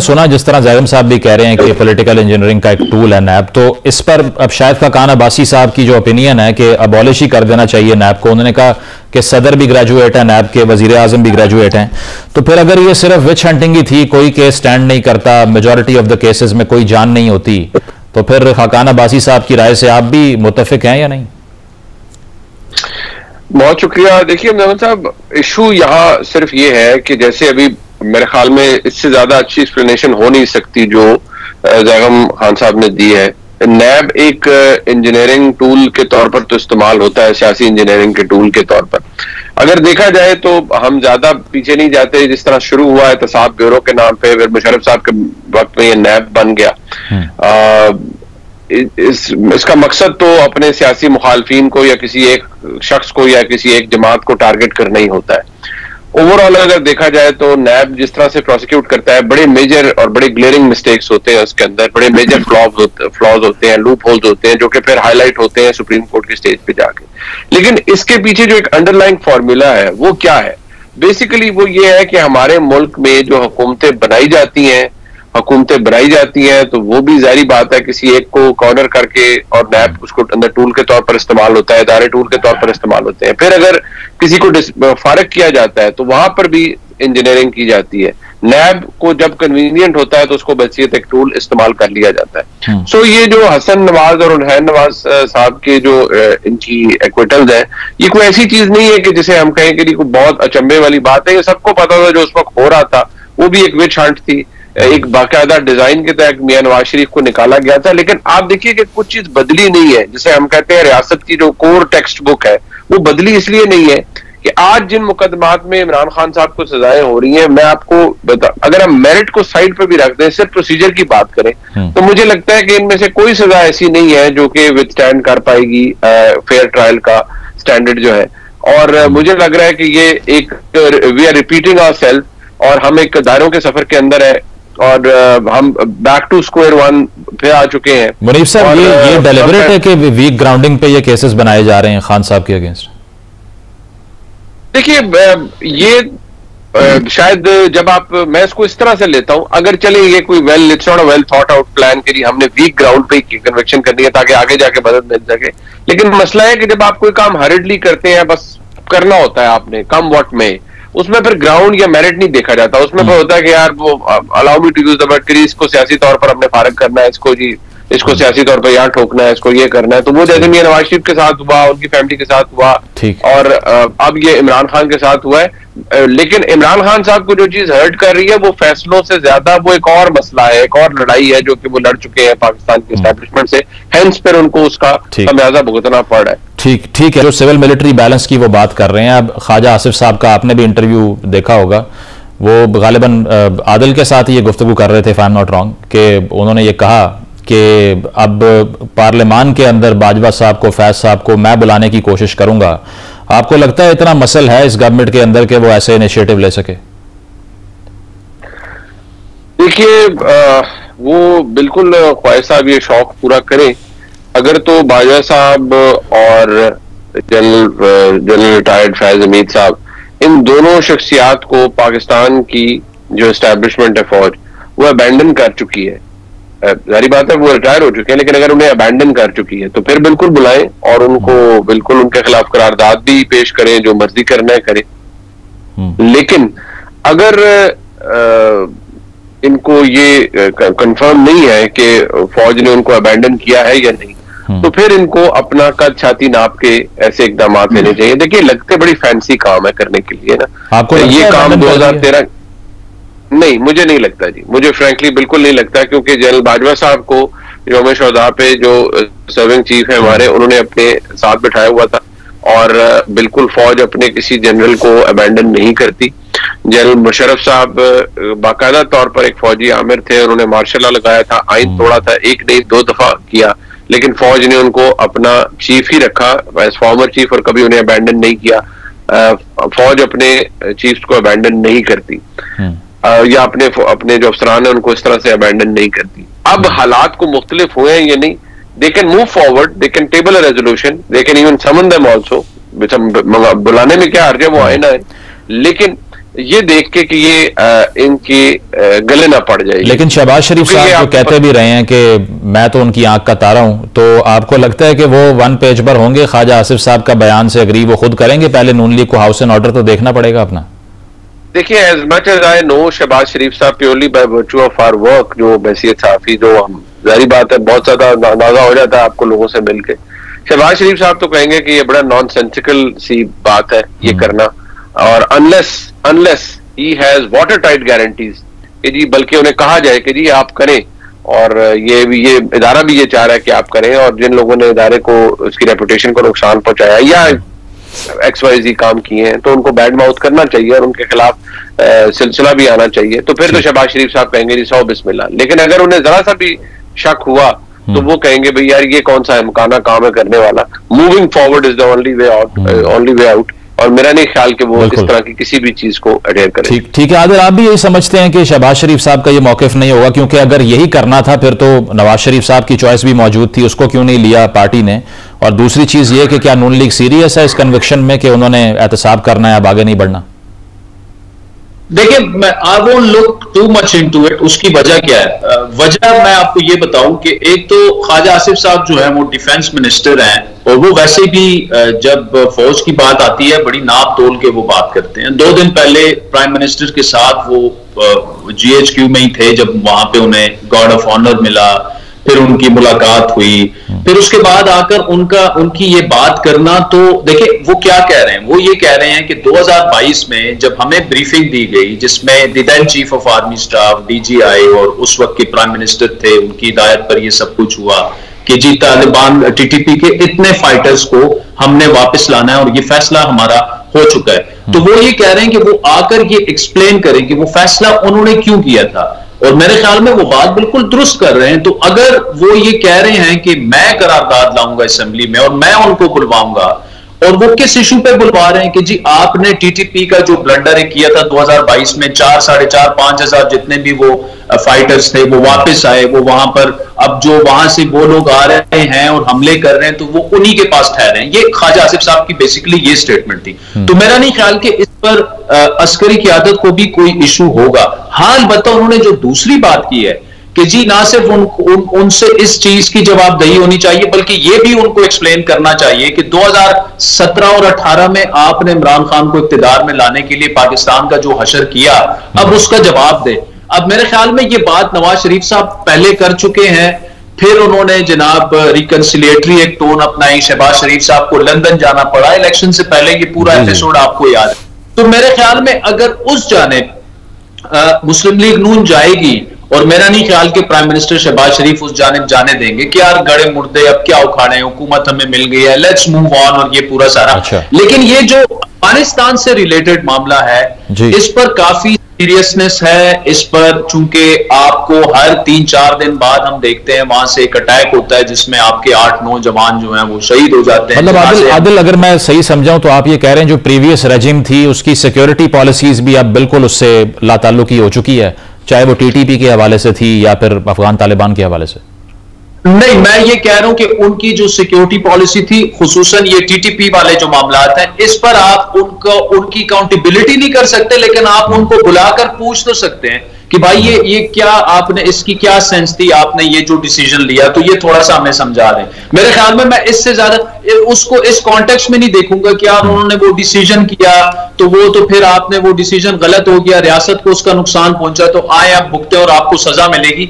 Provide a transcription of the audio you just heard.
सुना जिस तरह ज़ैगम साहब भी कह रहे हैं कि पॉलिटिकल इंजीनियरिंग का एक टूल है नैब, तो इस पर अब शायद खान अब्बासी साहब की जो ओपिनियन है कि अबॉलिश ही कर देना चाहिए नैब को। उन्होंने कहा कि सदर भी ग्रेजुएट है नैब के, वजीर आजम भी ग्रेजुएट हैं, तो फिर अगर ये सिर्फ विच हंटिंग ही थी, कोई केस स्टैंड नहीं करता, मेजॉरिटी ऑफ द केसेस में कोई जान नहीं होती, तो फिर खान अब्बासी साहब की राय से आप भी मुत्तफिक हैं या नहीं? बहुत शुक्रिया। देखिए मोहम्मद साहब, इशू यहाँ सिर्फ ये है कि जैसे अभी मेरे ख्याल में इससे ज्यादा अच्छी एक्सप्लेनेशन हो नहीं सकती जो ज़ैगम खान साहब ने दी है। नैब एक इंजीनियरिंग टूल के तौर पर तो इस्तेमाल होता है, सियासी इंजीनियरिंग के टूल के तौर पर। अगर देखा जाए तो हम ज्यादा पीछे नहीं जाते, जिस तरह शुरू हुआ है एहतसाब ब्यूरो के नाम पे, फिर मुशर्रफ साहब के वक्त में ये नैब बन गया। इसका मकसद तो अपने सियासी मुखालफीन को या किसी एक शख्स को या किसी एक जमात को टारगेट करना ही होता है। ओवरऑल अगर देखा जाए तो नैब जिस तरह से प्रोसिक्यूट करता है, बड़े मेजर और बड़े ग्लेयरिंग मिस्टेक्स होते हैं उसके अंदर, बड़े मेजर फ्लॉज होते हैं, लूप होल्स होते हैं, जो कि फिर हाईलाइट होते हैं सुप्रीम कोर्ट की स्टेज पे जाके। लेकिन इसके पीछे जो एक अंडरलाइंग फॉर्मूला है वो क्या है? बेसिकली वो ये है कि हमारे मुल्क में जो हुकूमतें बनाई जाती हैं तो वो भी जाहिर बात है किसी एक को कॉर्नर करके, और नैब उसको अंदर टूल के तौर पर इस्तेमाल होता है, इदारे टूल के तौर पर इस्तेमाल होते हैं। फिर अगर किसी को फारग किया जाता है तो वहां पर भी इंजीनियरिंग की जाती है। नैब को जब कन्वीनियंट होता है तो उसको बहसीयत एक टूल इस्तेमाल कर लिया जाता है। सो ये जो हसन नवाज और उनहैन नवाज साहब के जो इनकी एक्विटल्स है, ये कोई ऐसी चीज नहीं है कि जिसे हम कहें कि बहुत अचंभे वाली बात है। ये सबको पता था जो उस वक्त हो रहा था, वो भी एक विच हंट थी, एक बाकायदा डिजाइन के तहत मियां नवाज शरीफ को निकाला गया था। लेकिन आप देखिए कि कुछ चीज बदली नहीं है। जिसे हम कहते हैं रियासत की जो कोर टेक्स्ट बुक है वो बदली इसलिए नहीं है कि आज जिन मुकदमात में इमरान खान साहब को सजाएं हो रही हैं, मैं आपको अगर हम मेरिट को साइड पर भी रख दें, सिर्फ प्रोसीजर की बात करें, तो मुझे लगता है कि इनमें से कोई सजा ऐसी नहीं है जो कि विथस्टैंड कर पाएगी फेयर ट्रायल का स्टैंडर्ड जो है। और मुझे लग रहा है कि ये एक वी आर रिपीटिंग आवरसेल्फ, और हम एक दायरों के सफर के अंदर है और हम बैक टू स्क्वायर वन फिर आ चुके हैं। मुनीफ साहब, ये डेलिबरेट है कि वीक ग्राउंडिंग पे ये केसेस बनाए जा रहे हैं खान साहब के अगेंस्ट? देखिए ये शायद जब मैं इसको इस तरह से लेता हूं, अगर चले ये कोई वेल थॉट आउट प्लान के लिए हमने वीक ग्राउंड पे कन्विक्शन करनी है ताकि आगे जाके मदद मिल सके। लेकिन मसला है कि जब आप कोई काम हरिडली करते हैं, बस करना होता है आपने, कम वॉट में, उसमें फिर ग्राउंड या मेरिट नहीं देखा जाता। उसमें फिर होता है कि यार वो allow me to use the word कि इसको सियासी तौर पर हमने फारग करना है, इसको सियासी तौर पर यहाँ ठोकना है, इसको ये करना है। तो वो जैसे मियां नवाज शरीफ के साथ हुआ, उनकी फैमिली के साथ हुआ, और अब ये इमरान खान के साथ हुआ है। लेकिन इमरान खान साहब को जो चीज हर्ट कर रही है वो फैसलों से ज्यादा वो एक और मसला है, एक और लड़ाई है जो कि वो लड़ चुके हैं पाकिस्तान के एस्टैब्लिशमेंट से, हेंस पर उनको उसका खमियाजा भुगतना पड़ रहा है। ठीक है। जो सिविल मिलिट्री बैलेंस की वो बात कर रहे हैं, अब ख्वाजा आसिफ साहब का आपने भी इंटरव्यू देखा होगा, वो गालिबन आदिल के साथ ये गुफ्तगू कर रहे थे, if I am not wrong, कि उन्होंने ये कहा कि अब पार्लियामान के अंदर बाजवा साहब को, फैज साहब को मैं बुलाने की कोशिश करूंगा। आपको लगता है इतना मसल है इस गवर्नमेंट के अंदर कि वो ऐसे इनिशिएटिव ले सके? देखिए वो बिल्कुल ख्वाहिश साहब ये शौक पूरा करें अगर तो बाजवा साहब और जनरल रिटायर्ड फैज हमीद साहब, इन दोनों शख्सियात को पाकिस्तान की जो एस्टैब्लिशमेंट है फौज वो अबैंडन कर चुकी है। जारी बात है वो रिटायर हो चुके हैं, लेकिन अगर उन्हें अबैंडन कर चुकी है तो फिर बिल्कुल बुलाएं और उनको बिल्कुल उनके खिलाफ करारदाद भी पेश करें, जो मर्जी करना है करें। लेकिन अगर इनको ये कंफर्म नहीं है कि फौज ने उनको अबैंडन किया है या नहीं, तो फिर इनको अपना कद छाती नाप के ऐसे इकदाम लेने चाहिए। देखिए लगते बड़ी फैंसी काम है करने के लिए ना, आपको ये काम 2013 नहीं, मुझे नहीं लगता जी, मुझे फ्रैंकली बिल्कुल नहीं लगता, क्योंकि जनरल बाजवा साहब को यौम शोहदा पे जो सर्विंग चीफ है हमारे, उन्होंने अपने साथ बिठाया हुआ था, और बिल्कुल फौज अपने किसी जनरल को अबैंडन नहीं करती। जनरल मुशर्रफ साहब बाकायदा तौर पर एक फौजी आमिर थे, उन्होंने मार्शल लॉ लगाया था, आइन तोड़ा था, एक नहीं 2 दफा किया, लेकिन फौज ने उनको अपना चीफ ही रखा एज फॉर्मर चीफ, और कभी उन्हें अबैंडन नहीं किया। फौज अपने चीफ को अबैंडन नहीं करती, या अपने जो अफसरान है उनको इस तरह से अबैंडन नहीं करती। अब हालात को मुख्तलिफ हुए हैं, ये नहीं, they can move forward, they can table a resolution, they can even summon them also. बुलाने में क्या हर्ज है, वो आए ना है, लेकिन ये देख के कि ये इनके गले ना पड़ जाए। लेकिन शहबाज शरीफ साहब तो कहते भी रहे हैं कि मैं तो उनकी आंख का तारा हूं, तो आपको लगता है कि वो वन पेज पर होंगे? ख्वाजा आसिफ साहब का बयान से अग्री वो खुद करेंगे? पहले नून लीग को हाउस एंड ऑर्डर तो देखना पड़ेगा अपना। देखिए, as much as I know Shahbaz Sharif साहब purely by virtue of our work, जो बैसियत साफी, जो हम जारी बात है बहुत ज्यादा अंदाजा हो जाता है आपको लोगों से मिलके। शहबाज शरीफ साहब तो कहेंगे कि ये बड़ा नॉनसेंसिकल सी बात है ये करना, और unless he has water tight guarantees कि जी, बल्कि उन्हें कहा जाए कि जी आप करें, और ये इदारा भी ये चाह रहा है कि आप करें, और जिन लोगों ने इदारे को उसकी रेपुटेशन को नुकसान पहुंचाया या XYZ काम किए हैं तो उनको बैड माउथ करना चाहिए और उनके खिलाफ सिलसिला भी आना चाहिए। तो फिर तो शहबाज शरीफ साहब कहेंगे जी 100 बिस्मिल्लाह। लेकिन अगर उन्हें जरा सा भी शक हुआ तो वो कहेंगे भाई यार ये कौन सा अहमकाना काम है करने वाला। Moving forward is the only way out, और मेरा नहीं ख्याल कि वो इस तरह की किसी भी चीज को अडेयर करे। ठीक है आदिल, आप भी यही समझते हैं कि शहबाज शरीफ साहब का ये मौकिफ नहीं होगा? क्योंकि अगर यही करना था फिर तो नवाज शरीफ साहब की चॉइस भी मौजूद थी, उसको क्यों नहीं लिया पार्टी ने? और दूसरी चीज ये कि क्या नून लीग सीरियस है इस कन्विक्शन में कि उन्होंने एहतसाब करना है, अब आगे नहीं बढ़ना? देखिए, I won't look too much into it. उसकी वजह क्या है? वजह मैं आपको ये बताऊं कि एक तो ख्वाजा आसिफ साहब जो है वो डिफेंस मिनिस्टर हैं, और वो वैसे भी जब फौज की बात आती है बड़ी नाप तोल के वो बात करते हैं। 2 दिन पहले प्राइम मिनिस्टर के साथ वो GHQ में ही थे जब वहां पे उन्हें गार्ड ऑफ ऑनर मिला, फिर उनकी मुलाकात हुई, फिर उसके बाद आकर उनकी ये बात करना। तो देखिए वो क्या कह रहे हैं, वो ये कह रहे हैं कि 2022 में जब हमें ब्रीफिंग दी गई जिसमें the then chief of army staff DGI और उस वक्त के प्राइम मिनिस्टर थे, उनकी हिदायत पर ये सब कुछ हुआ कि जी तालिबान TTP के इतने फाइटर्स को हमने वापस लाना है और ये फैसला हमारा हो चुका है। तो वो ये कह रहे हैं कि वो आकर ये एक्सप्लेन करें कि वो फैसला उन्होंने क्यों किया था, और मेरे ख्याल में वो बात बिल्कुल दुरुस्त कर रहे हैं। तो अगर वो ये कह रहे हैं कि मैं करारदाद लाऊंगा असेंबली में और मैं उनको बुलवाऊंगा, और वो किस इशू पे बुलवा रहे हैं कि जी आपने TTP का जो ब्लंडर किया था 2022 में 4, 4.5, 5,000 जितने भी वो फाइटर्स थे वो वापस आए, वो वहां पर अब जो वहां से वो लोग आ रहे हैं और हमले कर रहे हैं तो वो उन्हीं के पास ठहरे हैं। ये ख्वाजा आसिफ साहब की बेसिकली ये स्टेटमेंट थी। तो मेरा नहीं ख्याल कि इस पर अस्करी क़यादत को भी कोई इशू होगा। हाँ, अलबत्ता उन्होंने जो दूसरी बात की है कि जी ना सिर्फ उनसे इस चीज की जवाबदेही होनी चाहिए, बल्कि ये भी उनको एक्सप्लेन करना चाहिए कि 2017 और 18 में आपने इमरान खान को इक्तिदार में लाने के लिए पाकिस्तान का जो हशर किया, अब उसका जवाब दे। अब मेरे ख्याल में ये बात नवाज शरीफ साहब पहले कर चुके हैं, फिर उन्होंने जनाब रिकंसिलिएटरी एक टोन अपनाई, शहबाज शरीफ साहब को लंदन जाना पड़ा इलेक्शन से पहले, ये पूरा एपिसोड आपको याद है। तो मेरे ख्याल में अगर उस जानिब मुस्लिम लीग नून जाएगी, और मेरा नहीं ख्याल कि प्राइम मिनिस्टर शहबाज शरीफ उस जानिब जाने देंगे कि यार गड़े मुर्दे अब क्या उखाड़े, हुकूमत हमें मिल गई है, लेट्स मूव ऑन, और ये पूरा सारा। लेकिन ये जो अफगानिस्तान से रिलेटेड मामला है इस पर काफी सीरियसनेस है। इस पर चूंकि आपको हर 3-4 दिन बाद हम देखते हैं वहां से एक अटैक होता है जिसमें आपके 8-9 जवान जो हैं वो शहीद हो जाते हैं। मतलब आदिल अगर मैं सही समझाऊं तो आप ये कह रहे हैं जो प्रीवियस रेजिम थी उसकी सिक्योरिटी पॉलिसीज भी अब बिल्कुल उससे लाताल्लुकी हो चुकी है, चाहे वो TTP के हवाले से थी या फिर अफगान तालिबान के हवाले से? नहीं, मैं ये कह रहा हूं कि उनकी जो सिक्योरिटी पॉलिसी थी, खुसूसन ये TTP वाले जो मामलात हैं, इस पर आप उनकी अकाउंटेबिलिटी नहीं कर सकते, लेकिन आप उनको बुलाकर पूछ तो सकते हैं कि भाई ये क्या आपने, इसकी क्या सेंस थी, आपने ये जो डिसीजन लिया, तो ये थोड़ा सा हमें समझा दें। मेरे ख्याल में मैं इससे ज्यादा उसको इस कॉन्टेक्स्ट में नहीं देखूंगा कि यार उन्होंने वो डिसीजन किया तो वो तो फिर आपने वो डिसीजन गलत हो गया, रियासत को उसका नुकसान पहुंचा, तो आए आप भुगते और आपको सजा मिलेगी।